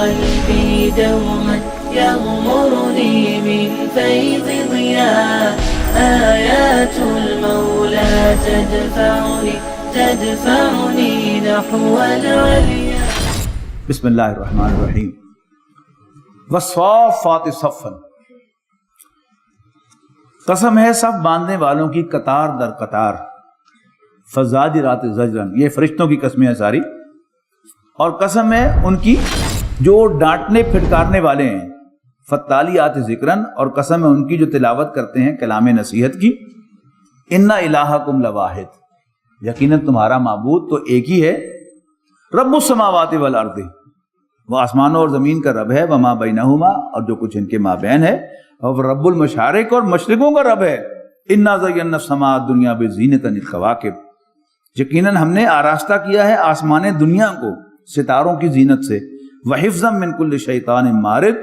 قلبي دوما يغمرني من فيض ضياء آيات المولى تدفعني نحو العليا. بسم اللہ الرحمن الرحیم. والصافات صفا، قسم ہے صف باندھنے والوں کی قطار در قطار. فزاجرات زجرا، یہ فرشتوں کی قسمیں ہیں ساری، اور قسم ہے ان کی جو ڈانٹنے پھٹکارنے والے ہیں. فتالیات ذکرن، اور قسم ہے ان کی جو تلاوت کرتے ہیں کلام نصیحت کی. ان الہکم لواحد، یقیناً تمہارا معبود تو ایک ہی ہے. رب السماوات والارض، وہ آسمانوں اور زمین کا رب ہے. وما بینہما، اور جو کچھ ان کے مابین ہے. اور رب المشارق، اور مشرقوں کا رب ہے. انا زینا السماء الدنیا بزینۃ الکواکب، یقیناً ہم نے آراستہ کیا ہے آسمان دنیا کو ستاروں کی زینت سے. وحفظا من کل شیطان مارد،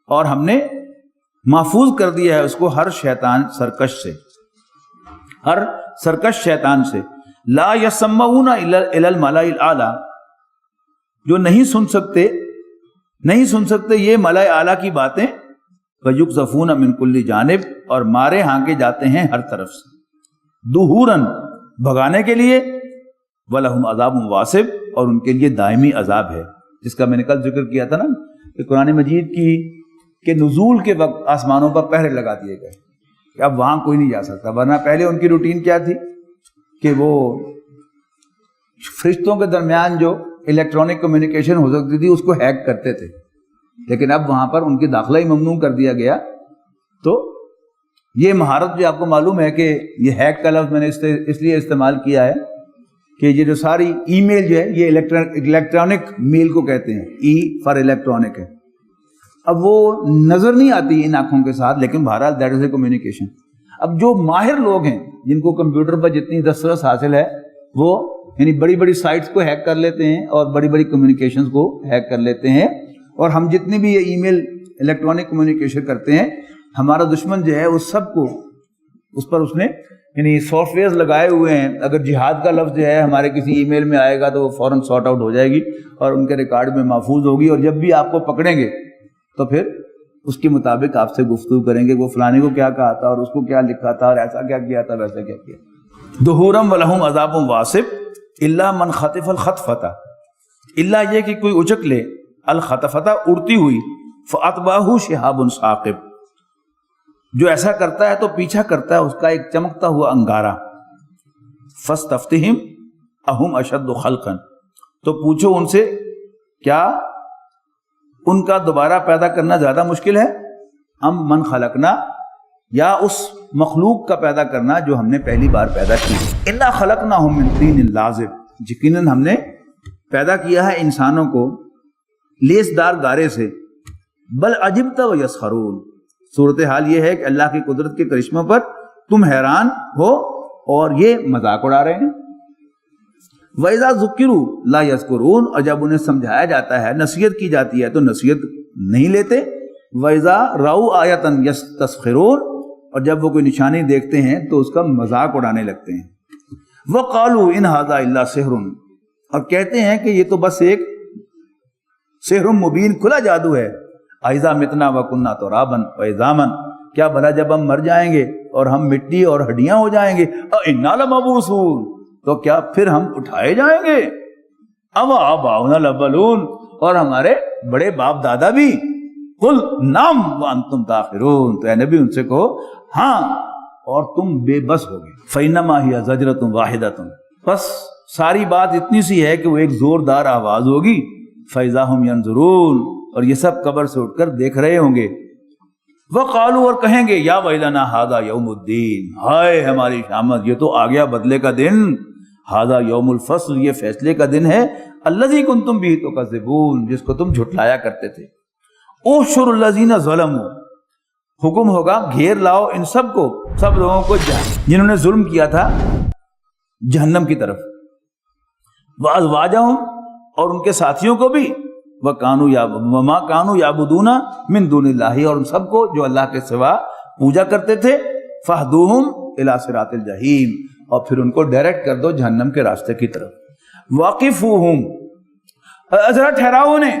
اور ہم نے محفوظ کر دیا ہے اس کو ہر شیطان سرکش سے، ہر سرکش شیطان سے. لا یسمعون الی الملأ الاعلی، جو نہیں سن سکتے یہ ملأ اعلیٰ کی باتیں. ویقذفون من کل جانب، اور مارے ہانکے جاتے ہیں ہر طرف سے. دحورا، بھگانے کے لیے. ولہم عذاب واصب، اور ان کے لیے دائمی عذاب ہے، جس کا میں نے کل ذکر کیا تھا نا کہ قرآن مجید کے نزول کے وقت آسمانوں پر پہرے لگا دیے گئے کہ اب وہاں کوئی نہیں جا سکتا. ورنہ پہلے ان کی روٹین کیا تھی کہ وہ فرشتوں کے درمیان جو الیکٹرانک کمیونیکیشن ہو سکتی تھی اس کو ہیک کرتے تھے، لیکن اب وہاں پر ان کی داخلہ ہی ممنوع کر دیا گیا. تو یہ مہارت جو آپ کو معلوم ہے کہ یہ ہیک کا لفظ میں نے اس لیے استعمال کیا ہے کہ یہ جو ساری ای میل جو ہے یہ الیکٹرانک میل کو کہتے ہیں. ای فار الیکٹرانک ہے. اب وہ نظر نہیں آتی ان آنکھوں کے ساتھ، لیکن بہرحال دیٹ از اے کمیونیکیشن. اب جو ماہر لوگ ہیں جن کو کمپیوٹر پر جتنی دسترس حاصل ہے وہ یعنی بڑی بڑی سائٹس کو ہیک کر لیتے ہیں اور بڑی بڑی کمیونیکیشنز کو ہیک کر لیتے ہیں. اور ہم جتنی بھی یہ ای میل الیکٹرانک کمیونیکیشن کرتے ہیں، ہمارا دشمن جو ہے اس سب کو اس پر اس نے یعنی سافٹ ویئرز لگائے ہوئے ہیں. اگر جہاد کا لفظ جو ہے ہمارے کسی ای میل میں آئے گا تو وہ فوراً سارٹ آؤٹ ہو جائے گی اور ان کے ریکارڈ میں محفوظ ہوگی. اور جب بھی آپ کو پکڑیں گے تو پھر اس کے مطابق آپ سے گفتگو کریں گے وہ فلانے کو کیا کہا تھا اور اس کو کیا لکھا تھا اور ایسا کیا کیا تھا ویسا کیا کیا. دحورم ولہم عذاب واصب الا من خطف الخطفتہ، الا یہ کہ کوئی اچک لے الخطفتہ اڑتی ہوئی. فاتبعہ شہاب ثاقب، جو ایسا کرتا ہے تو پیچھا کرتا ہے اس کا ایک چمکتا ہوا انگارہ. فاستفتہم اہم اشد خلقا، تو پوچھو ان سے کیا ان کا دوبارہ پیدا کرنا زیادہ مشکل ہے. ام من خلقنا، یا اس مخلوق کا پیدا کرنا جو ہم نے پہلی بار پیدا کی. انا خلقناہم من طین لازب، یقیناً ہم نے پیدا کیا ہے انسانوں کو لیسدار گارے سے. بل عجبت ویسخرون، صورتحال یہ ہے کہ اللہ کی قدرت کے کرشموں پر تم حیران ہو اور یہ مذاق اڑا رہے ہیں. وَإِذَا ذُكِّرُوا لَا يَذْكُرُونَ، اور جب انہیں سمجھایا جاتا ہے نصیحت کی جاتی ہے تو نصیحت نہیں لیتے. وَإِذَا رَأَوْا آیَةً يَسْتَسْخِرُونَ، اور جب وہ کوئی نشانی دیکھتے ہیں تو اس کا مذاق اڑانے لگتے ہیں. وَقَالُوا إِنْ هَذَا إِلَّا سِحْرٌ، اور کہتے ہیں کہ یہ تو بس ایک سحر مبین کھلا جادو ہے. اَإِذَا مِتْنَا وَكُنَّا تُرَابًا وَعِظَامًا، کیا بھلا جب ہم مر جائیں گے اور ہم مٹی اور ہڈیاں ہو جائیں گے. أَإِنَّا لَمَبْعُوثُونَ، تو کیا پھر ہم اٹھائے جائیں گے. اب آباؤنا الاولون، اور ہمارے بڑے باپ دادا بھی. قل نعم وانتم داخرون، تو اے نبی ان سے کہو ہاں اور تم بے بس ہو گے. فإنما هي زجرۃ واحدۃ، بس ساری بات اتنی سی ہے کہ وہ ایک زوردار آواز ہوگی. فإذا هم ينظرون، اور یہ سب قبر سے اٹھ کر دیکھ رہے ہوں گے. وقالوا، اور کہیں گے یا ویلنا ھذا یوم الدین، ہائے ہماری شامت، یہ تو آ گیا بدلے کا دن. ھذا یوم الفصل، یہ فیصلے کا دن ہے. الذی کنتم بہ تکذبون، جس کو تم جھٹلایا کرتے تھے. احشروا الذین ظلموا، حکم ہوگا گھیر لاؤ ان سب کو، سب لوگوں کو جنہوں نے ظلم کیا تھا جہنم کی طرف. وازواجہم، اور ان کے ساتھیوں کو بھی. وما کانوا یعبدون من دون اللہ، اور ان سب کو جو اللہ کے سوا پوجا کرتے تھے. فاہدوہم الی صراط الجحیم، اور پھر ان کو ڈائریکٹ کر دو جہنم کے راستے کی طرف. واقفوہم، ذرا ٹھہراؤ انہیں.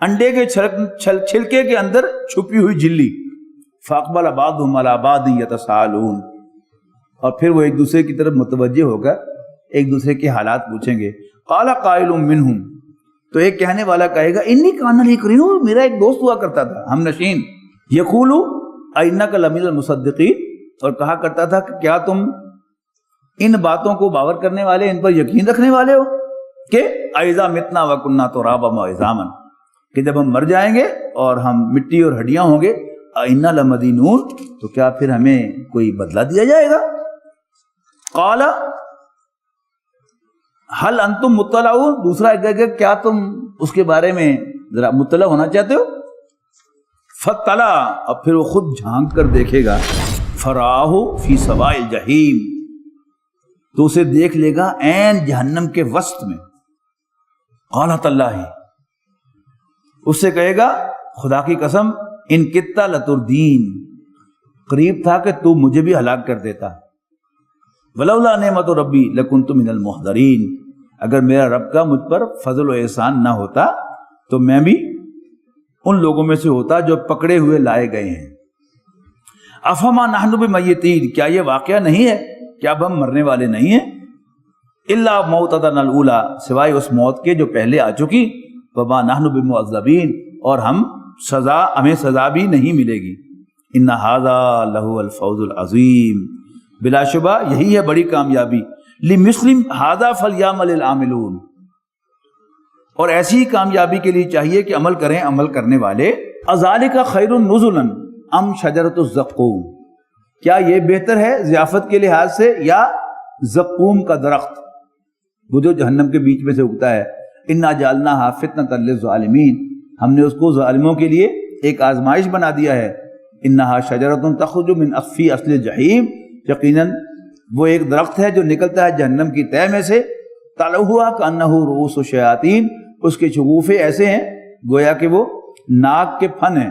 انڈے کے چھلکے کے اندر چھپی ہوئی جھلی. فاقبل بعضهم علی بعض یتساءلون، اور پھر وہ ایک دوسرے کی طرف متوجہ ہو کر ایک دوسرے کے حالات پوچھیں گے. قال قائل منهم، تو ایک کہنے والا کہے گا انی کان لی قرین، میرا ایک دوست ہوا کرتا تھا ہم نشین. یقول اینک لمن المصدقین، اور کہا کرتا تھا کہ کیا تم ان باتوں کو باور کرنے والے، ان پر یقین رکھنے والے ہو کہ اذا متنا وکنا ترابا وعظاما، کہ جب ہم مر جائیں گے اور ہم مٹی اور ہڈیاں ہوں گے، انا لمدینون، تو کیا پھر ہمیں کوئی بدلہ دیا جائے گا. قال هل انتم مطلعون، دوسرا کہے گا کیا تم اس کے بارے میں ذرا مطلع ہونا چاہتے ہو. فطلع، اب پھر وہ خود جھانک کر دیکھے گا. فراہ فی سواء الجحیم، تو اسے دیکھ لے گا عین جہنم کے وسط میں. قال تاللہ، اس سے کہے گا خدا کی قسم ان کتا لتردین، قریب تھا کہ تو مجھے بھی ہلاک کر دیتا. ولولا نعمت ربی لکنت من المحضرین، اگر میرا رب کا مجھ پر فضل و احسان نہ ہوتا تو میں بھی ان لوگوں میں سے ہوتا جو پکڑے ہوئے لائے گئے ہیں. افما نحن بمیتین، کیا یہ واقعہ نہیں ہے کہ اب ہم مرنے والے نہیں ہیں. الا موتتنا الاولی، سوائے اس موت کے جو پہلے آ چکی. وما نحن بمعذبین، اور ہمیں سزا بھی نہیں ملے گی. ان ھذا لہو الفوز العظیم، بلا شبہ یہی ہے بڑی کامیابی. لمسلم ھذا فلیعمل العاملون، اور ایسی کامیابی کے لیے چاہیے کہ عمل کریں عمل کرنے والے. اذالک خیر نزلا ام شجرۃ الزقوم، کیا یہ بہتر ہے ضیافت کے لحاظ سے یا زقوم کا درخت وہ جو جہنم کے بیچ میں سے اگتا ہے. انا جعلناھا فتنۃ للظالمین، ہم نے اس کو ظالموں کے لیے ایک آزمائش بنا دیا ہے. انہا شجرۃ تخرج من اقفی اصل الجحیم، یقیناً وہ ایک درخت ہے جو نکلتا ہے جہنم کی تہہ میں سے. طلعھا کانہ رؤوس الشیاطین، اس کے شگوفے ایسے ہیں گویا کہ وہ ناگ کے پھن ہیں.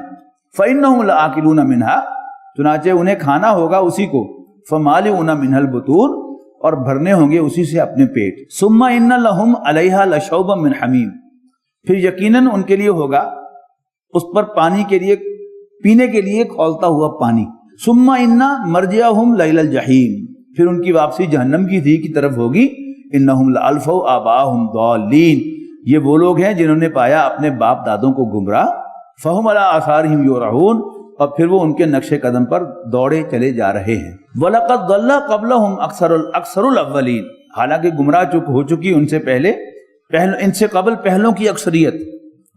فإنہم لآکلون منہا، چنانچہ انہیں کھانا ہوگا اسی کو. فمالئون منھا البطون، اور بھرنے ہوں گے اسی سے اپنے پیٹ. ثم ان لہم علیہا لشوبا من حمیم، پھر یقیناً ان کے لیے ہوگا اس پر پانی کے لیے، پینے کے لیے کھولتا ہوا پانی. ثم ان مرجعہم لیل الجحیم، پھر ان کی واپسی جہنم کی تھی کی طرف ہوگی. انہم لالفوا آباءہم ضالین، یہ وہ لوگ ہیں جنہوں نے پایا اپنے باپ دادوں کو گمراہ. فہم علی آثارہم یرعون، اور پھر وہ ان کے نقش قدم پر دوڑے چلے جا رہے ہیں. وَلَقَدْ ضَلَّ قَبْلَهُمْ أَكْثَرُ الْأَوَّلِينَ، حالانکہ گمراہ ہو چکی ان سے پہلے ان سے قبل پہلوں کی اکثریت.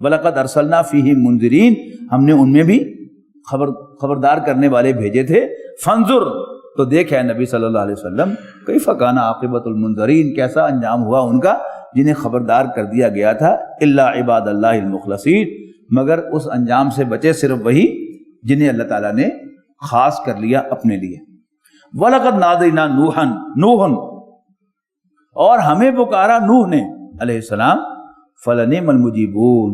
وَلَقَدْ أَرْسَلْنَا فِيهِمْ مُنذِرِينَ، ہم نے ان میں بھی خبردار کرنے والے بھیجے تھے. فانظر، تو دیکھ ہے نبی صلی اللہ علیہ وسلم، کیف کان عاقبۃ المنذرین، کیسا انجام ہوا ان کا جنہیں خبردار کر دیا گیا تھا. الا عباد اللہ المخلصین، مگر اس انجام سے بچے صرف وہی جنہیں اللہ تعالیٰ نے خاص کر لیا اپنے لیے. وَلَقَدْ نَادَيْنَا نُوحًا، اور ہمیں پکارا نوح نے علیہ السلام. فَلَنِعْمَ الْمُجِيبُونَ،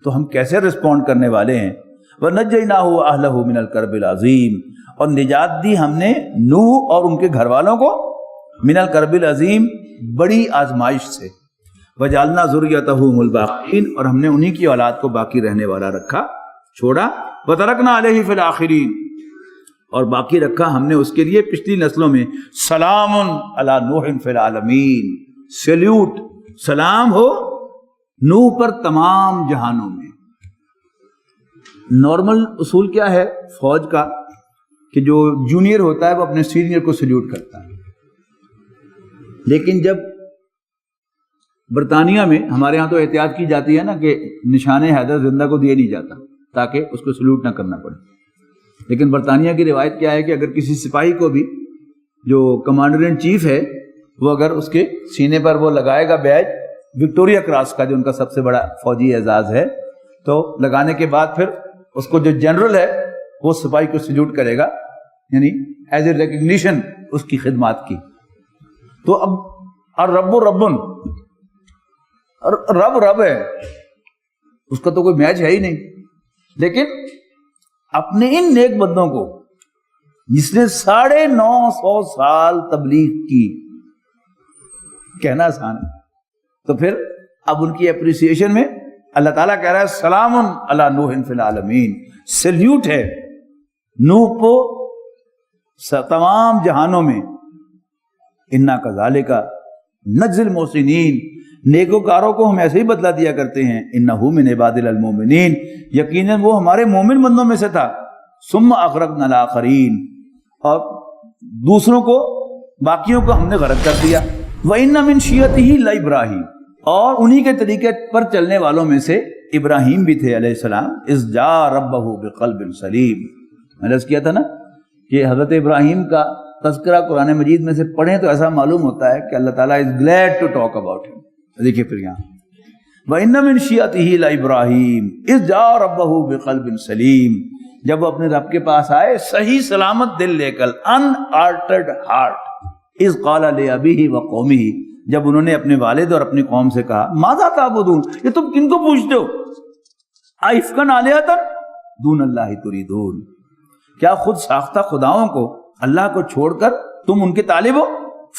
تو ہم کیسے رسپونڈ کرنے والے ہیں. وَنَجَّيْنَاهُ وَأَهْلَهُ مِنَ الْكَرْبِ الْعَظِيمِ، اور نجات دی ہم نے نوح اور ان کے گھر والوں کو من الکرب العظیم، بڑی آزمائش سے. وَجَعَلْنَا ذُرِّيَّتَهُ هُمُ الْبَاقِينَ، اور ہم نے انہی کی اولاد کو باقی رہنے والا رکھا، چھوڑا. وَتَرَكْنَا عَلَيْهِ فِي الْآخِرِينَ، اور باقی رکھا ہم نے اس کے لیے پچھلی نسلوں میں. سلام علی نوح فی العالمین، سیلیوٹ، سلام ہو نوح پر تمام جہانوں میں. نارمل اصول کیا ہے فوج کا کہ جو جونیئر ہوتا ہے وہ اپنے سینئر کو سیلیوٹ کرتا ہے. لیکن جب برطانیہ میں، ہمارے ہاں تو احتیاط کی جاتی ہے نا کہ نشان حیدر زندہ کو دیا نہیں جاتا تاکہ اس کو سیلیوٹ نہ کرنا پڑے. لیکن برطانیہ کی روایت کیا ہے کہ اگر کسی سپاہی کو بھی جو کمانڈر ان چیف ہے وہ اگر اس کے سینے پر وہ لگائے گا بیج وکٹوریا کراس کا جو ان کا سب سے بڑا فوجی اعزاز ہے، تو لگانے کے بعد پھر اس کو جو جنرل ہے وہ سپاہی کو سیلیوٹ کرے گا، یعنی ایز اے ریکگنیشن اس کی خدمات کی. تو اب الرب ربن، رب ہے، اس کا تو کوئی میچ ہے ہی نہیں. لیکن اپنے ان نیک بندوں کو جس نے 950 سال تبلیغ کی، کہنا آسان ہے، تو پھر اب ان کی اپریسیشن میں اللہ تعالیٰ کہہ رہا ہے سلام علی نوح فی العالمین، سلیوٹ ہے نوح کو تمام جہانوں میں، انا کذالک نجزی المحسنین، نیکوکاروں کو ہم ایسے ہی بدلہ دیا کرتے ہیں، انہ من عبادنا المومنین، یقیناً وہ ہمارے مومن بندوں میں سے تھا، ثم اغرقنا الاخرین، اور دوسروں کو باقیوں کو ہم نے غرق کر دیا، وَإِنَّ مِن شِيَّتِهِ لَإِبْرَاهِيمَ، اور انہی کے طریقے پر چلنے والوں میں سے ابراہیم بھی تھے علیہ السلام، اذ جاء ربہ بقلب سلیم، میں نے عرض کیا تھا نا کہ حضرت ابراہیم کا تذکرہ قرآن مجید میں سے پڑھیں تو ایسا معلوم ہوتا ہے کہ اللہ تعالیٰ از گلیڈ ٹو ٹاک اباؤٹ ہم۔ دیکھیے پھر یہاں وَإِنَّ مِن شِيَّتِهِ لَإِبْرَاهِيمَ اذ جاء ربہ بقلب سلیم، جب وہ اپنے رب کے پاس آئے صحیح سلامت دل لے کر، ان آلٹرڈ ہارٹ، اذ قال لأبیہ وقومہ، جب انہوں نے اپنے والد اور اپنی قوم سے کہا ماذا تعبدون، یہ تم کن کو پوچھتے ہو، ائفکا آلہۃ دون اللہ تریدون، کیا خود ساختہ خداؤں کو اللہ کو چھوڑ کر تم ان کے طالب ہو،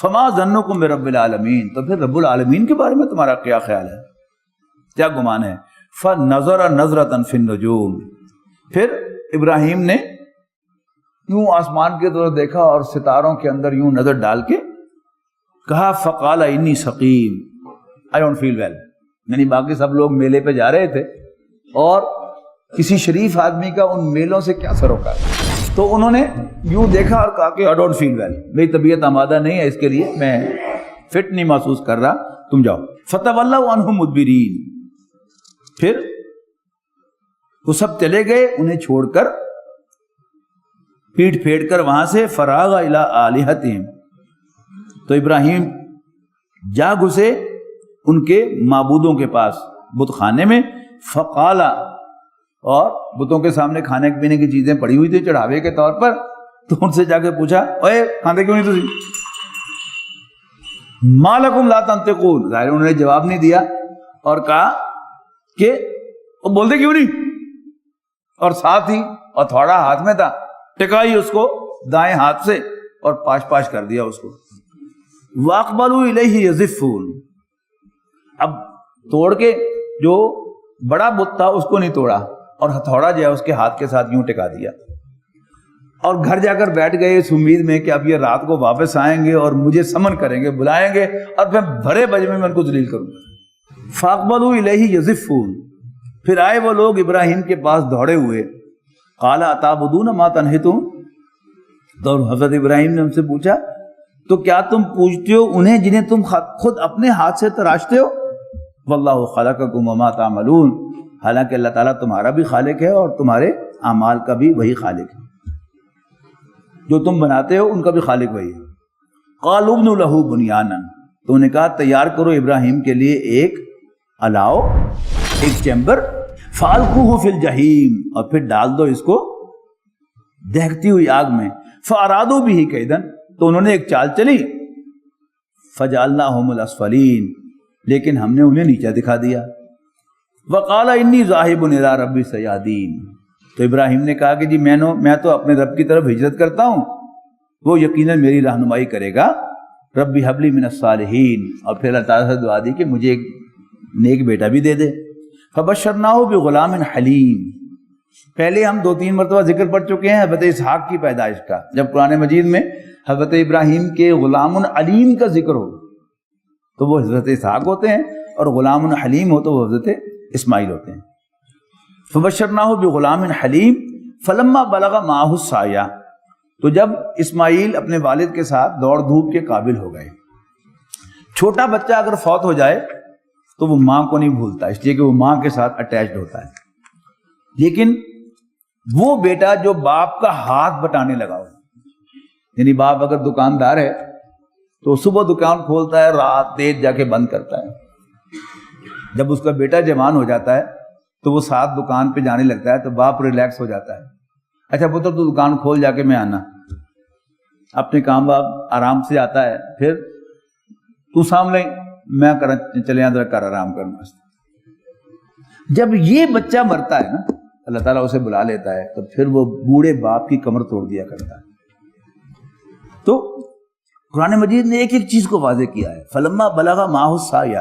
فما ظنکم برب العالمین، تو پھر رب العالمین کے بارے میں تمہارا کیا خیال ہے، کیا گمان ہے، فنظر نظرۃ فی النجوم، پھر ابراہیم نے یوں آسمان کی طرف دیکھا اور ستاروں کے اندر یوں نظر ڈال کے کہا فقال انی سقیم، آئی ڈونٹ فیل ویل، یعنی باقی سب لوگ میلے پہ جا رہے تھے اور کسی شریف آدمی کا ان میلوں سے کیا سروکار، تو انہوں نے یوں دیکھا اور کہا کہ آئی ڈونٹ فیل ویل، میری طبیعت آمادہ نہیں ہے اس کے لیے، میں فٹ نہیں محسوس کر رہا، تم جاؤ، فتولوا عنہ مدبرین، پھر وہ سب چلے گئے انہیں چھوڑ کر، پیٹ پھیڑ کر وہاں سے، فراغ الی آلہتہم، تو ابراہیم جا گھسے ان کے معبودوں کے پاس بت خانے میں، فقال، اور بتوں کے سامنے کھانے پینے کی چیزیں پڑی ہوئی تھی چڑھاوے کے طور پر، تو ان سے جا کے پوچھا اوے کھاندے کیوں نہیں تسی، ما لکم لا تنطقون، ظاہر انہوں نے جواب نہیں دیا اور کہا کہ وہ بولتے کیوں نہیں، اور ساتھ ہی ہتھوڑا ہاتھ میں تھا، ٹکائی اس کو دائیں ہاتھ سے اور پاش پاش کر دیا اس کو، واقبلوا الیہ یزفون، اب توڑ کے جو بڑا بت تھا اس کو نہیں توڑا اور ہتھوڑا جو ہے اس کے ہاتھ کے ساتھ یوں ٹکا دیا، اور گھر جا کر بیٹھ گئے اس امید میں کہ اب یہ رات کو واپس آئیں گے اور مجھے سمن کریں گے، بلائیں گے اور پھر بھرے بجے میں ان کو ذلیل کروں گا، فاقبلوا الیہ یزفون، پھر آئے وہ لوگ ابراہیم کے پاس دوڑے ہوئے، قال اتعبدون ما تنحتون، تو حضرت ابراہیم نے ان سے پوچھا تو کیا تم پوجتے ہو انہیں جنہیں تم خود اپنے ہاتھ سے تراشتے ہو، واللہ خلقکم وما تعملون، حالانکہ اللہ تعالیٰ تمہارا بھی خالق ہے اور تمہارے اعمال کا بھی وہی خالق ہے، جو تم بناتے ہو ان کا بھی خالق وہی ہے، قالوا ابنوا له بنیانا، تو انہوں نے کہا تیار کرو ابراہیم کے لیے ایک الاؤ، ایک چیمبر، فالقوہ فی الجحیم، اور پھر ڈال دو اس کو دہکتی ہوئی آگ میں، فارادوا بہ کیدا، تو انہوں نے ایک چال چلی، فجعلناہم الاسفلین، لیکن ہم نے انہیں نیچا دکھا دیا، وقال انی ذاہب الی ربی سیہدین، تو ابراہیم نے کہا کہ جی میں تو اپنے رب کی طرف ہجرت کرتا ہوں، وہ یقیناً میری رہنمائی کرے گا، ربی حب لی من الصالحین، اور پھر اللہ تعالیٰ سے دعا دی کہ مجھے ایک نیک بیٹا بھی دے دے، فبشرناہ بغلام حلیم، پہلے ہم 2-3 مرتبہ ذکر پڑھ چکے ہیں حضرت اسحاق کی پیدائش کا، جب قرآن مجید میں حضرت ابراہیم کے غلام علیم کا ذکر ہو تو وہ حضرت اسحاق ہوتے ہیں، اور غلام حلیم ہو تو وہ حضرت اسماعیل ہوتے ہیں، فبشرناہ بغلام حلیم فلما بلغ معہ السعی، تو جب اسماعیل اپنے والد کے ساتھ دوڑ دھوپ کے قابل ہو گئے، چھوٹا بچہ اگر فوت ہو جائے تو وہ ماں کو نہیں بھولتا، اس لیے کہ وہ ماں کے ساتھ اٹیچڈ ہوتا ہے، لیکن وہ بیٹا جو باپ کا ہاتھ بٹانے لگا ہو، یعنی باپ اگر دکاندار ہے تو صبح دکان کھولتا ہے، رات دیر جا کے بند کرتا ہے، جب اس کا بیٹا جوان ہو جاتا ہے تو وہ ساتھ دکان پہ جانے لگتا ہے تو باپ ریلیکس ہو جاتا ہے، اچھا پتر تو دکان کھول جا کے میں آنا، اپنے کام باپ آرام سے آتا ہے، پھر تو سامنے میں چلے ذرا کر آرام کرنا، جب یہ بچہ مرتا ہے نا اللہ تعالیٰ اسے بلا لیتا ہے تو پھر وہ بوڑھے باپ کی کمر توڑ دیا کرتا ہے، تو قرآن مجید نے ایک ایک چیز کو واضح کیا ہے، فلما بلغ معہ السعی،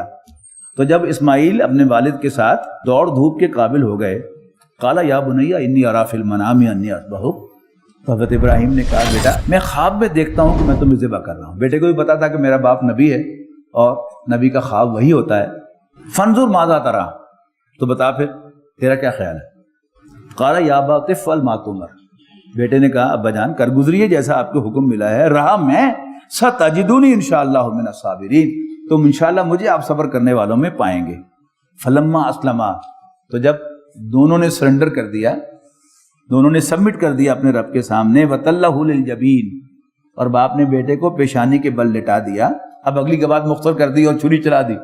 تو جب اسماعیل اپنے والد کے ساتھ دوڑ دھوپ کے قابل ہو گئے، قال یا بنی انی اری فی المنام انی اذبحک، تو حضرت ابراہیم نے کہا بیٹا میں خواب میں دیکھتا ہوں کہ میں تمہیں ذبح کر رہا ہوں۔ بیٹے کو بھی پتا تھا کہ میرا باپ نبی ہے اور نبی کا خواب وہی ہوتا ہے۔ فانظر ماذا تری، تو بتا پھر تیرا کیا خیال ہے؟ قال یا ابت افعل ما تؤمر، بیٹے نے کہا ابا جان کر گزریے جیسا آپ کو حکم ملا ہے، رہا میں ستجدونی انشاءاللہ من الصابرین، تم انشاءاللہ مجھے آپ صبر کرنے والوں میں پائیں گے۔ فلما اسلما، تو جب دونوں نے سرنڈر کر دیا، دونوں نے سبمٹ کر دیا اپنے رب کے سامنے، وَتَلَّهُ لِلْجَبِينِ، اور باپ نے بیٹے کو پیشانی کے بل لٹا دیا۔ اب اگلی کی بات مختصر کر دی اور چھری چلا دی۔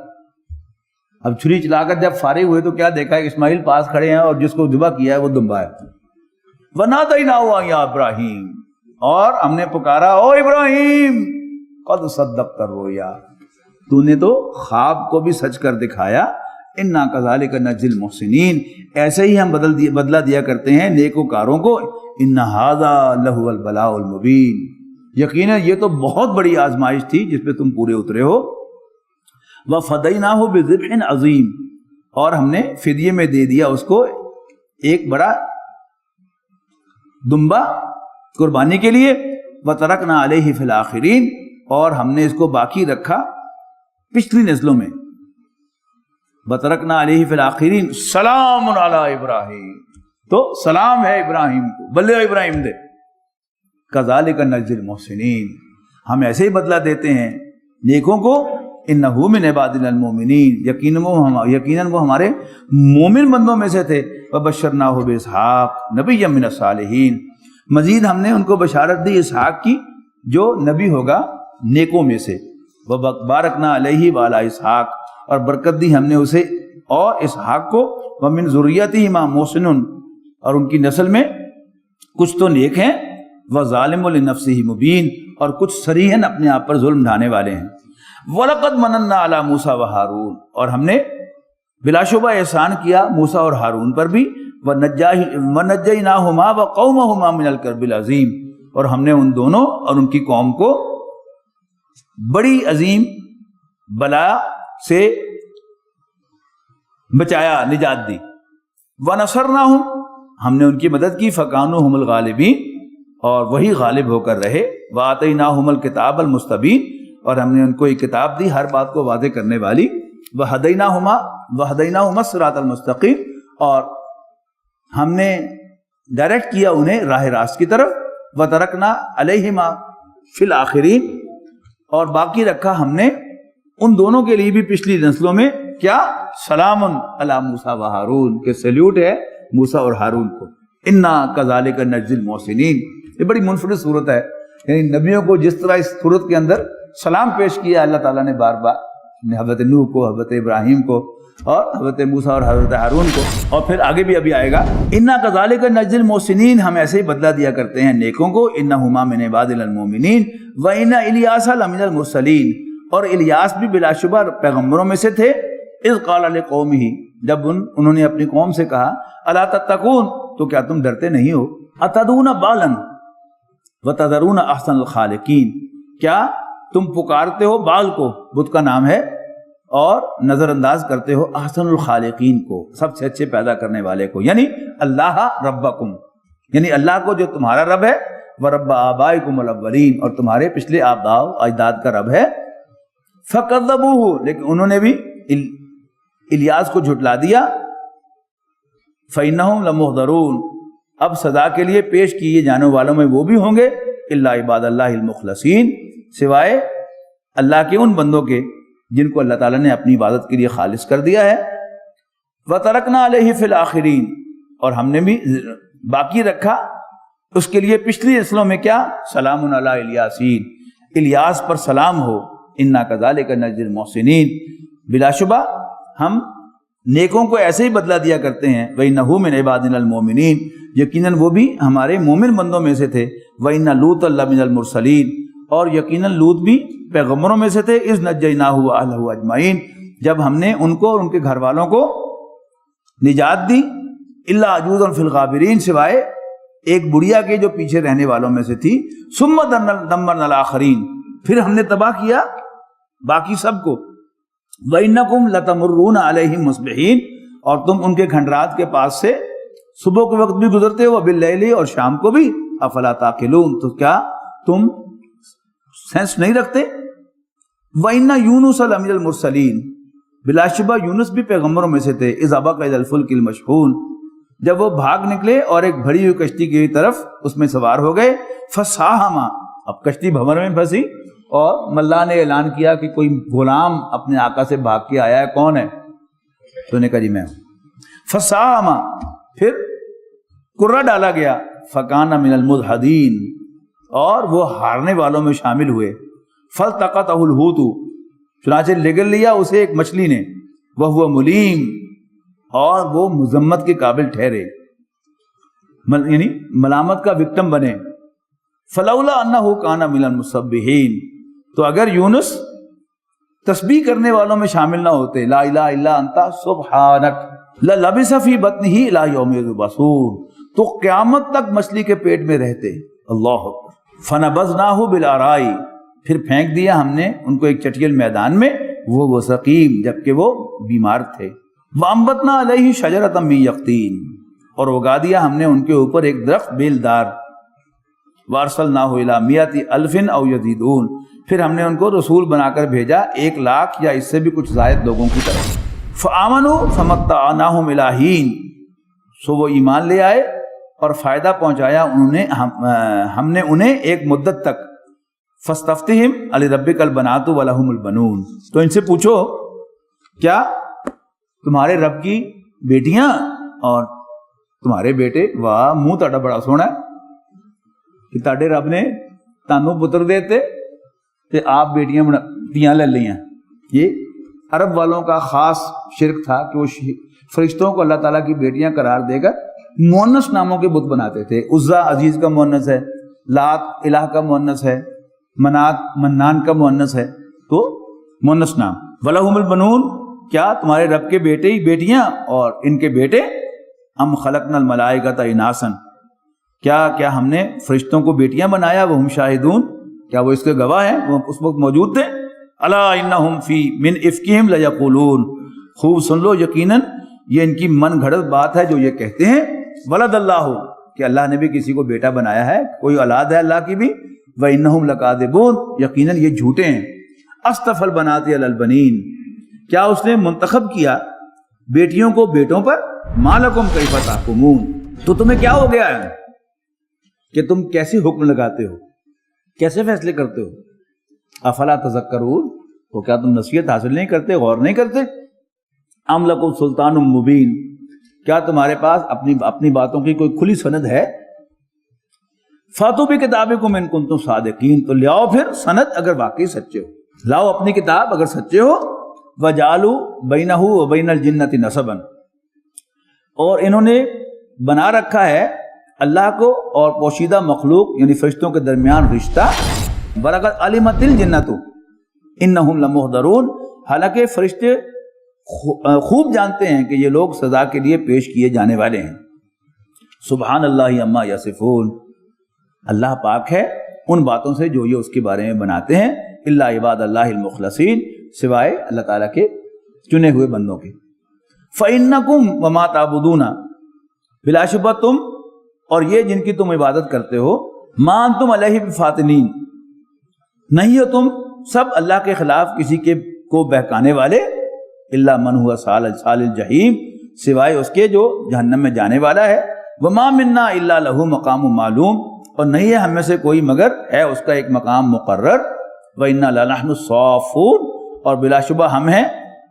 اب چھری چلا کر جب فارغ ہوئے تو کیا دیکھا کہ اسماعیل پاس کھڑے ہیں اور جس کو ذبح کیا ہے وہ دمبا ہے۔ وَنَادَيْنَاهُ يَا إِبْرَاهِيمُ، اور ہم نے پکارا او ابراہیم، قد صدقت الرؤیا، تو نے تو خواب کو بھی سچ کر دکھایا، انا کذالک نجزی المحسنین، ایسے ہی ہم بدلہ دیا کرتے ہیں نیکوکاروں کو، ان ھذا لہو البلاء المبین، یقینا یہ تو بہت بڑی آزمائش تھی جس پہ تم پورے اترے ہو۔ وفدیناہ بذبح عظیم، اور ہم نے فدیے میں دے دیا اس کو ایک بڑا دمبا قربانی کے لیے۔ وترکنا علیہ فی الآخرین، اور ہم نے اس کو باقی رکھا پچھلی نسلوں میں۔ وترکنا علیہ فی الآخرین سلام علی ابراہیم، تو سلام ہے ابراہیم کو، بلے ابراہیم دے۔ کذالک نجزی المحسنین، ہم ایسے ہی بدلہ دیتے ہیں نیکوں کو۔ انہ من عبادنا المؤمنین، یقیناً وہ ہمارے مومن بندوں میں سے تھے۔ وبشرناہ باسحاق نبیا من الصالحین، مزید ہم نے ان کو بشارت دی اسحاق کی جو نبی ہوگا نیکوں میں سے۔ وبارکنا علیہ وعلی اسحاق، اور برکت دی ہم نے اسے اور اسحاق کو۔ ومن ذریتہما محسن، اور ان کی نسل میں کچھ تو نیک ہیں، وظالم لنفسہ مبین، اور کچھ صریحاً اپنے آپ پر ظلم ڈھانے والے ہیں۔ وَلَقَدْ مَنَنَّا عَلَى مُوسَى وَهَارُونَ، اور ہم نے بلا شبہ احسان کیا موسیٰ اور ہارون پر بھی۔ وَنَجَّيْنَاهُمَا وَقَوْمَهُمَا مِنَ الْكَرْبِ الْعَظِيمِ، اور ہم نے ان دونوں اور ان کی قوم کو بڑی عظیم بلا سے بچایا، نجات دی۔ وَنَصَرْنَاهُمْ، ہم نے ان کی مدد کی۔ فَكَانُوا هُمُ الْغَالِبِينَ، اور وہی غالب ہو کر رہے۔ وَآتَيْنَاهُمُ الْكِتَابَ الْمُسْتَبِينَ، اور ہم نے ان کو ایک کتاب دی ہر بات کو واضح کرنے والی۔ وَهَدَيْنَاهُمَا الصِّرَاطَ الْمُسْتَقِيمَ، اور ہم نے ڈائریکٹ کیا انہیں راہ راست کی طرف۔ وَتَرَكْنَا عَلَيْهِمَا فِي الْآخِرِينَ، اور باقی رکھا ہم نے ان دونوں کے لیے بھی پچھلی نسلوں میں کیا، سلام علی موسیٰ و ہارون، کہ سیلیوٹ ہے موسیٰ اور ہارون کو۔ انا کذالک نجزی المحسنین، یہ بڑی منفرد صورت ہے، یعنی نبیوں کو جس طرح اس صورت کے اندر سلام پیش کیا اللہ تعالیٰ نے بار بار، حضرت نوح کو، حضرت ابراہیم کو، اور حضرت موسیٰ اور حضرت ہارون کو، اور پھر آگے بھی ابھی آئے گا انا کذالک نجزی المحسنین، ہم ایسے ہی بدلہ دیا کرتے ہیں نیکوں کو۔ انہما من عبادنا المؤمنین وان الیاس لمن المرسلین، اور الیاس بھی بلا شبہ پیغمبروں میں سے تھے۔ اذ قال لقومہ، جب انہوں نے اپنی قوم سے کہا، الا تتقون، تو کیا تم ڈرتے نہیں ہو؟ اتدعون بالا وتذرون احسن الخالقین، کیا تم پکارتے ہو بال کو، بت کا نام ہے، اور نظر انداز کرتے ہو احسن الخالقین کو، سب سے اچھے پیدا کرنے والے کو، یعنی اللہ ربکم، یعنی اللہ کو جو تمہارا رب ہے، ورب آبائکم الاولین، اور تمہارے پچھلے آباء و اجداد کا رب ہے۔ فکذبوہ، لیکن انہوں نے بھی الیاس کو جھٹلا دیا۔ فإنہم لمحضرون، اب سزا کے لیے پیش کیے جانے والوں میں وہ بھی ہوں گے، الا عباد اللہ المخلصین، سوائے اللہ کے ان بندوں کے جن کو اللہ تعالیٰ نے اپنی عبادت کے لیے خالص کر دیا ہے۔ وَتَرَكْنَا عَلَيْهِ فِي الْآخِرِينَ، اور ہم نے بھی باقی رکھا اس کے لیے پچھلی نسلوں میں کیا، سلام علی الیاسین، الیاس پر سلام ہو۔ انا کذالک نجزی المحسنین، بلا شبہ ہم نیکوں کو ایسے ہی بدلہ دیا کرتے ہیں۔ وَإِنَّهُ مِنْ عِبَادِنَا الْمُؤْمِنِينَ، یقیناً وہ بھی ہمارے مومن بندوں میں سے تھے۔ وَإِنَّ لُوطًا لَمِنَ الْمُرْسَلِينَ، اور یقیناً لوط بھی پیغمبروں میں سے تھے۔ اذ نجیناہ واہلہ اجمعین، جب ہم نے ان کو اور ان کے گھر والوں کو نجات دی۔ الا عجوزا فی الغابرین، سوائے ایک بڑھیا کے جو پیچھے رہنے والوں میں سے تھی۔ ثم دمرنا الاخرین، پھر ہم نے تباہ کیا باقی سب کو۔ وَإِنَّكُمْ لَتَمُرُّونَ عَلَيْهِمْ مُصْبِحِينَ، اور تم ان کے کھنڈرات کے پاس سے صبح کے وقت بھی گزرتے ہو، وَبِاللَّيْلِ، اور شام کو بھی، افلا تعقلون، تو کیا تم سینس نہیں رکھتے؟ وَإِنَّ يُونُسَ لَمِنَ الْمُرْسَلِينَ، بلا شبہ یونس بھی پیغمبروں میں سے تھے، اذ ابق الی الفلک المشحون، جب وہ بھاگ نکلے اور ایک بھری ہوئی کشتی کی طرف اس میں سوار ہو گئے، فساہم، اب کشتی بھنور میں پھنسی اور ملا نے اعلان کیا کہ کوئی غلام اپنے آقا سے بھاگ کے آیا ہے، کون ہے؟ تو نے کہا جی میں ہوں۔ فساہم، پھر کرہ ڈالا گیا، فکان من المدحدین، اور وہ ہارنے والوں میں شامل ہوئے۔ فالتقطہ الحوت، چنانچہ لگل لیا اسے ایک مچھلی نے، وہو ملیم، اور وہ مذمت کے قابل ٹھہرے، یعنی ملامت کا وکٹم بنے۔ فلولا انہ کان من المسبحین، تو اگر یونس تسبیح کرنے والوں میں شامل نہ ہوتے، لا الہ الا انت سبحانک، للبث فی بطنہ الی یوم یبعثون، تو قیامت تک مچھلی کے پیٹ میں رہتے۔ اللہ اکبر۔ فنبذناہ بالعراء، پھر پھینک دیا ہم نے ان کو ایک چٹیل میدان میں، وہ سقیم، جبکہ وہ بیمار تھے۔ وانبتنا علیہ شجرۃ من یقطین، اور اگا دیا ہم نے ان کے اوپر ایک درخت بیلدار۔ وارسلناہ الی مئۃ الف او یزیدون، پھر ہم نے ان کو رسول بنا کر بھیجا 1,00,000 یا اس سے بھی کچھ زائد لوگوں کی طرف۔ فآمنوا فمتعناہم الی حین، سو وہ ایمان لے آئے اور فائدہ پہنچایا ہم نے انہیں ایک مدت تک۔ فاستفتہم لربک البنات ولہم البنون، تو ان سے پوچھو کیا تمہارے رب کی بیٹیاں اور تمہارے بیٹے؟ واہ، منہ تہاڈا بڑا سونا ہے کہ تہاڈے رب نے تانوں پتر دیتے تے آپ بیٹیاں لے لیاں۔ یہ عرب والوں کا خاص شرک تھا کہ وہ فرشتوں کو اللہ تعالیٰ کی بیٹیاں قرار دے کر مؤنث ناموں کے بت بناتے تھے۔ عزا عزیز کا مؤنث ہے، لات الہ کا مؤنث ہے، منات منان کا مؤنث ہے، تو مؤنث نام۔ ولہم البنون، کیا تمہارے رب کے بیٹے ہی بیٹیاں اور ان کے بیٹے؟ ام خلقنا الملائکۃ اناسا، کیا ہم نے فرشتوں کو بیٹیاں بنایا؟ وہ ہم شاہدون، کیا وہ اس کے گواہ ہیں؟ وہ اس وقت موجود تھے۔ الا انہم فی من افکہم لیقولون، خوب سن لو، یقیناً یہ ان کی من گھڑت بات ہے جو یہ کہتے ہیں، ولد اللہ، کہ اللہ نے بھی کسی کو بیٹا بنایا ہے، کوئی اولاد ہے اللہ کی بھی، وانہم لکاذبون، یقیناً یہ جھوٹے ہیں۔ اصطفى البنات علی البنین، کیا اس نے منتخب کیا بیٹیوں کو بیٹوں پر؟ ما لکم کیف تحکمون، تو تمہیں کیا ہو گیا ہے کہ تم کیسے حکم لگاتے ہو، کیسے فیصلے کرتے ہو؟ افلا تذکرون، تو کیا تم نصیحت حاصل نہیں کرتے، غور نہیں کرتے؟ ام لکم سلطان مبین، کیا تمہارے پاس اپنی باتوں کی کوئی کھلی سند ہے؟ فاتوا بکتابکم ان کنتم صادقین، تو لاؤ پھر سند اگر واقعی سچے ہو، لاؤ اپنی کتاب اگر سچے ہو۔ وجعلوا بینہ وبین الجنۃ نسبا، اور انہوں نے بنا رکھا ہے اللہ کو اور پوشیدہ مخلوق یعنی فرشتوں کے درمیان رشتہ۔ وَلَقَدْ عَلِمَتِ الْجِنَّةُ إِنَّهُمْ لَمُحْضَرُونَ، حالانکہ فرشتے خوب جانتے ہیں کہ یہ لوگ سزا کے لیے پیش کیے جانے والے ہیں۔ سبحان اللہ عما یصفون، اللہ پاک ہے ان باتوں سے جو یہ اس کے بارے میں بناتے ہیں۔ الا عباد اللہ المخلصین، سوائے اللہ تعالیٰ کے چنے ہوئے بندوں کے۔ فَإِنَّكُمْ وَمَا تَعْبُدُونَ، بلا شبہ تم اور یہ جن کی تم عبادت کرتے ہو، مَا أَنْتُمْ عَلَيْهِ بِفَاتِنِينَ، نہیں ہو تم سب اللہ کے خلاف کسی کے کو بہکانے والے، الا من هو صال الجحیم، سوائے اس کے جو جہنم میں جانے والا ہے۔ وما منا الا له مقام معلوم، اور نہیں ہے ہم میں سے کوئی مگر ہے اس کا ایک مقام مقرر۔ وإنا لنحن الصافون، اور بلا شبہ ہم ہیں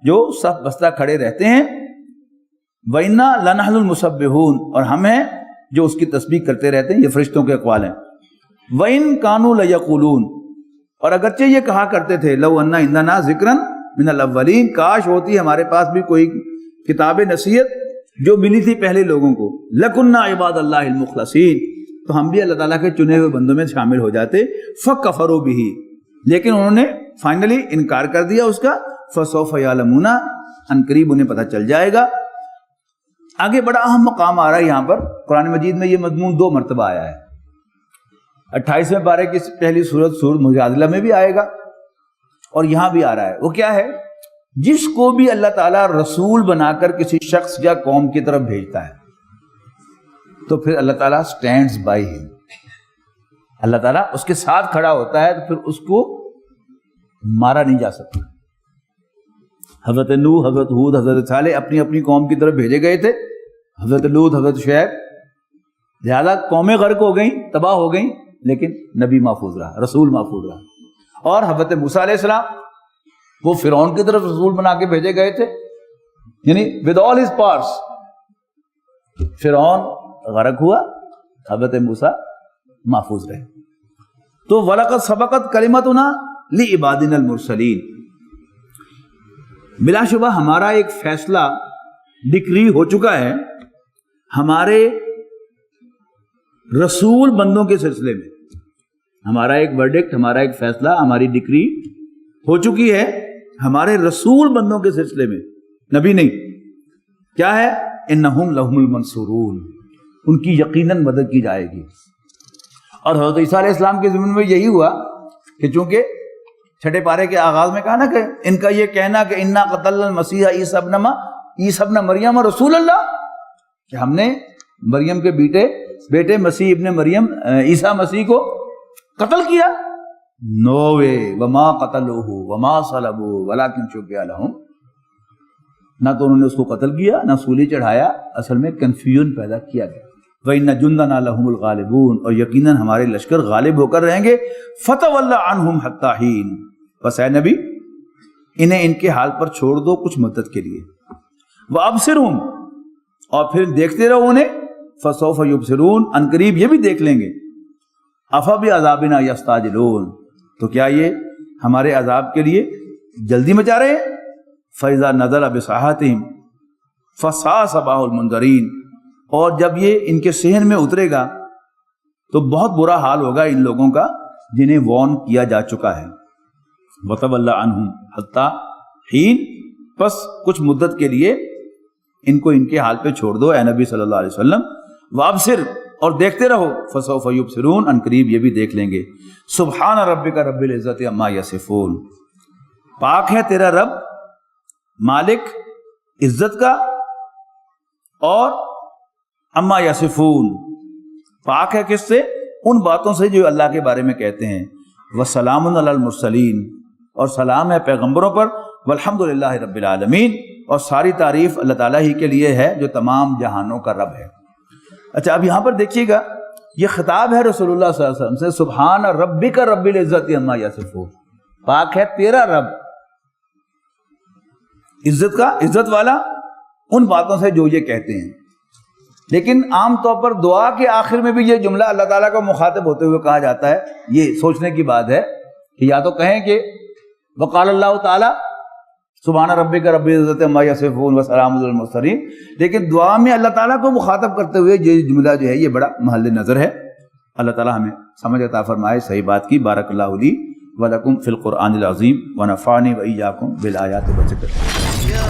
جو صف بستہ کھڑے رہتے ہیں۔ وإنا لنحن المسبحون، اور ہم ہیں جو اس کی تسبیح کرتے رہتے ہیں، یہ فرشتوں کے اقوال ہیں۔ وإن كانوا ليقولون، اور اگرچہ یہ کہا کرتے تھے، لو ان عندنا ذکرا من الاولین، کاش ہوتی ہمارے پاس بھی کوئی کتاب نصیحت جو ملی تھی پہلے لوگوں کو، لکنا عباد اللہ المخلصین، تو ہم بھی اللہ تعالیٰ کے چنے ہوئے بندوں میں شامل ہو جاتے۔ فکفروا بہ، لیکن انہوں نے فائنلی انکار کر دیا اس کا۔ فسوف یعلمون، ان قریب انہیں پتہ چل جائے گا۔ آگے بڑا اہم مقام آ رہا ہے یہاں پر، قرآن مجید میں یہ مضمون 2 مرتبہ آیا ہے۔ 28ویں پارے کی پہلی سورت سورۃ مجادلہ میں بھی آئے گا اور یہاں بھی آ رہا ہے۔ وہ کیا ہے جس کو بھی اللہ تعالیٰ رسول بنا کر کسی شخص یا قوم کی طرف بھیجتا ہے تو پھر اللہ تعالیٰ سٹینڈز بائی ہم، اللہ تعالیٰ اس کے ساتھ کھڑا ہوتا ہے، تو پھر اس کو مارا نہیں جا سکتا۔ حضرت نوح، حضرت ہود، حضرت صالح اپنی اپنی قوم کی طرف بھیجے گئے تھے، حضرت لوط، حضرت شعیب، لہذا قومیں غرق ہو گئیں، تباہ ہو گئیں، لیکن نبی محفوظ رہا، رسول محفوظ رہا۔ اور حضرت موسیٰ علیہ السلام وہ فرعون کی طرف رسول بنا کے بھیجے گئے تھے، یعنی ود آل ہز پارٹس۔ فرعون غرق ہوا، حضرت موسیٰ محفوظ رہے۔ تو وَلَقَدْ سَبَقَتْ كَلِمَتُنَا لِعِبَادِنَا الْمُرْسَلِينَ، بلا شبہ ہمارا ایک فیصلہ ڈکری ہو چکا ہے ہمارے رسول بندوں کے سلسلے میں، ہمارا ایک ورڈکٹ، ہمارا ایک فیصلہ، ہماری ڈکری ہو چکی ہے ہمارے رسول بندوں کے سلسلے میں، نبی نہیں۔ کیا ہے؟ انہم لہم المنصورون، ان کی یقیناً مدد کی جائے گی۔ اور حضرت عیسیٰ علیہ السلام کے ضمن میں یہی ہوا کہ چونکہ چھٹے پارے کے آغاز میں کہا نا کہ ان کا یہ کہنا کہ انا قتلنا المسیح عیسی ابن مریم رسول اللہ، کہ ہم نے مریم کے بیٹے مسیح ابن مریم عیسیٰ مسیح کو قتل کیا۔ نو وے، وما قتلوہ وما صلبوہ ولکن شبہ لہم، نہ تو انہوں نے اس کو قتل کیا نہ سولی چڑھایا، اصل میں کنفیوژن پیدا کیا گیا۔ وَإِنَّ جُنْدَنَا لَهُمُ الْغَالِبُونَ، اور یقیناً ہمارے لشکر غالب ہو کر رہیں گے۔ فَتَوَلَّ عَنْهُمْ حَتَّى حِينٍ، بس اے نبی انہیں ان کے حال پر چھوڑ دو کچھ مدت کے لیے۔ وَأَبْصِرْهُمْ، اور پھر دیکھتے رہو انہیں۔ فَسَوْفَ يُبْصِرُونَ، ان قریب یہ بھی دیکھ لیں گے۔ أَفَبِعَذَابِنَا يَسْتَعْجِلُونَ، تو کیا یہ ہمارے عذاب کے لیے جلدی مچا رہے ہیں؟ فَإِذَا نَزَلَ بِسَاحَتِهِمْ فَسَاءَ صَبَاحُ الْمُنذَرِينَ، اور جب یہ ان کے صحن میں اترے گا تو بہت برا حال ہوگا ان لوگوں کا جنہیں وارن کیا جا چکا ہے۔ وَتَوَلَّ عَنْهُمْ حَتَّى حِينٍ، بس کچھ مدت کے لیے ان کو ان کے حال پہ چھوڑ دو اے نبی صلی اللہ علیہ وسلم۔ وَأَبْصِرْ، اور دیکھتے رہو۔ فَسَوْفَ يُبْصِرُونَ، ان قریب یہ بھی دیکھ لیں گے۔ سبحان ربک رب العزت عما یصفون، پاک ہے تیرا رب مالک عزت کا، اور اما یصفون، پاک ہے کس سے؟ ان باتوں سے جو اللہ کے بارے میں کہتے ہیں۔ وسلام علی المرسلین، اور سلام ہے پیغمبروں پر۔ والحمد للہ رب العالمین، اور ساری تعریف اللہ تعالیٰ ہی کے لیے ہے جو تمام جہانوں کا رب ہے۔ اچھا، اب یہاں پر دیکھیے گا، یہ خطاب ہے رسول اللہ صلی اللہ علیہ وسلم سے، سبحان ربک رب العزت عما یصفون، پاک ہے تیرا رب عزت کا، عزت والا، ان باتوں سے جو یہ کہتے ہیں۔ لیکن عام طور پر دعا کے آخر میں بھی یہ جملہ اللہ تعالیٰ کو مخاطب ہوتے ہوئے کہا جاتا ہے۔ یہ سوچنے کی بات ہے کہ یا تو کہیں کہ وقال اللہ تعالیٰ سبحان ربک رب العزت عما یصفون وسلام علی المرسلین، لیکن دعا میں اللہ تعالیٰ کو مخاطب کرتے ہوئے یہ جملہ جو ہے یہ بڑا محل نظر ہے۔ اللہ تعالیٰ ہمیں سمجھ عطا فرمائے صحیح بات کی۔ بارک اللہ لی ولکم فی القرآن العظیم ونفعنی وإیاکم بالآیات والذکر الحکیم۔ يا